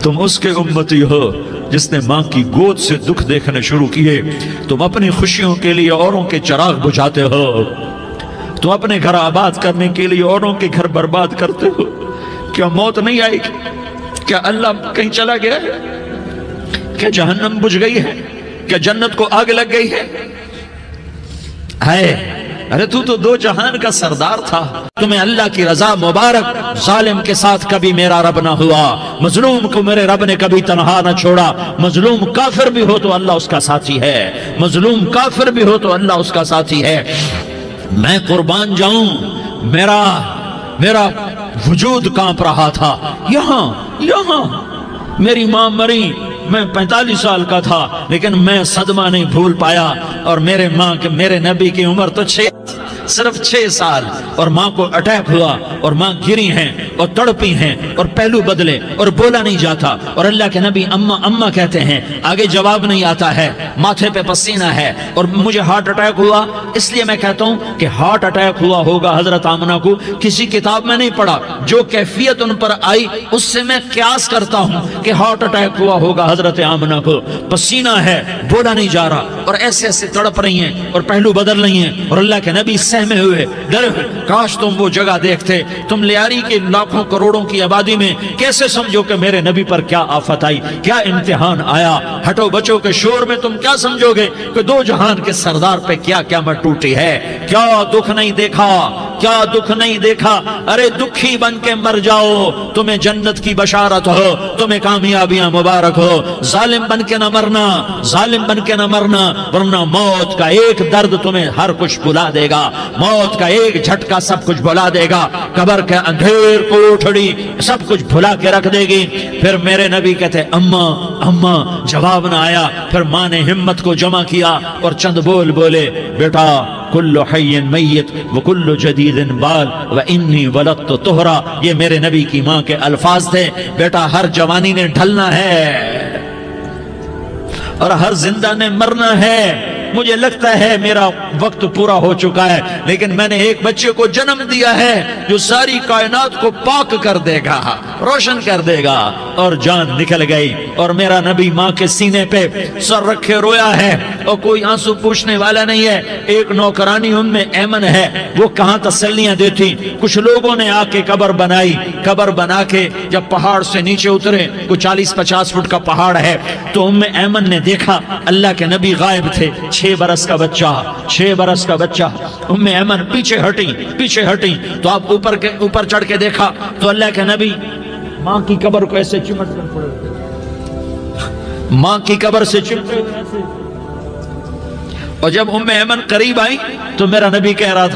तुम उसके उम्मती हो जिसने माँ की गोद से दुख देखने शुरू किए। तुम अपनी खुशियों के लिए औरों के चिराग बुझाते हो, तुम अपने घर आबाद करने के लिए औरों के घर बर्बाद करते हो। क्या मौत नहीं आएगी? क्या अल्लाह कहीं चला गया है? क्या जहन्नम बुझ गई है? क्या जन्नत को आग लग गई है? अरे तू तो दो जहान का सरदार था। तुम्हें अल्लाह की रजा मुबारक। जालिम के साथ कभी मेरा रब ना हुआ, मजलूम को मेरे रब ने कभी तनहा ना छोड़ा। मजलूम काफिर भी हो तो अल्लाह उसका साथी है, मजलूम काफिर भी हो तो अल्लाह उसका साथी है। मैं कुर्बान जाऊं, मेरा वजूद कांप रहा था। यहाँ मेरी मां मरी, मैं 45 साल का था, लेकिन मैं सदमा नहीं भूल पाया। और मेरे नबी की उम्र तो सिर्फ 6 साल, और माँ को अटैक हुआ और माँ गिरी हैं और तड़पी हैं और पहलू बदले और बोला नहीं जाता। और अल्लाह के नबी अम्मा अम्मा कहते हैं, आगे जवाब नहीं आता है, माथे पे पसीना है और मुझे हार्ट अटैक हुआ। इसलिए मैं कहता हूँ कि हार्ट अटैक हुआ होगा हजरत आमना को, किसी किताब में नहीं पढ़ा, जो कैफियत उन पर आई उससे मैं क्यास करता हूँ कि हार्ट अटैक हुआ होगा हजरत आमना को। पसीना है, बोला नहीं जा रहा और ऐसे ऐसे तड़प रही हैं और पहलू बदल रही हैं। और अल्लाह के नबी सहमे हुए, डरे हुए। काश तुम वो जगह देखते। तुम लियारी के लाखों करोड़ों की आबादी में कैसे समझो कि मेरे नबी पर क्या आफत आई, क्या इम्तिहान आया। हटो बचो के शोर में तुम क्या समझोगे कि दो जहान के सरदार पे क्या क़यामत टूटी है। क्या दुख नहीं देखा, क्या दुख नहीं देखा। अरे दुखी बन के मर जाओ, तुम्हें जन्नत की बशारत हो, तुम्हें कामयाबियां मुबारक हो। जालिम बन के न मरना, जालिम बन के न मरना, वरना मौत का एक दर्द तुम्हें हर कुछ भुला देगा, मौत का एक झटका सब कुछ भुला देगा। कब्र के अंधेर कोठड़ी सब कुछ भुला के रख देगी। फिर मेरे नबी कहते अम्मा अम्मा, जवाब ना आया। फिर माँ ने हिम्मत को जमा किया और चंद बोले, बेटा कुल्लु हय्यिन मय्यित व कुल्लु जदीदिन बाल व इन्नी वलदतु तुहरा। ये मेरे नबी की माँ के अल्फाज थे। बेटा हर जवानी ने ढलना है और हर जिंदा ने मरना है। मुझे लगता है मेरा वक्त पूरा हो चुका है, लेकिन मैंने एक बच्चे को जन्म दिया है जो सारी कायनात को पाक कर देगा, रोशन कर देगा। और जान निकल गई और मेरा नबी माँ के सीने पे सर रखे रोया है और कोई आंसू पूछने वाला नहीं है। एक नौकरानी उम्मे ऐमन है, वो कहाँ तसल्लियां देती। कुछ लोगों ने आके कब्र बनाई, कब्र बना के जब पहाड़ से नीचे उतरे, कुछ 40-50 फुट का पहाड़ है, तो उम्मे ऐमन ने देखा अल्लाह के नबी गायब थे। 6 बरस का बच्चा। उम्मे ऐमन पीछे हटी तो आप ऊपर चढ़ के देखा तो अल्लाह के नबी माँ की कब्र को ऐसे चिमट कर पड़े, माँ की कब्र से चिमटे। और जब उम्मे ऐमन करीब आई तो मेरा नबी कह रहा था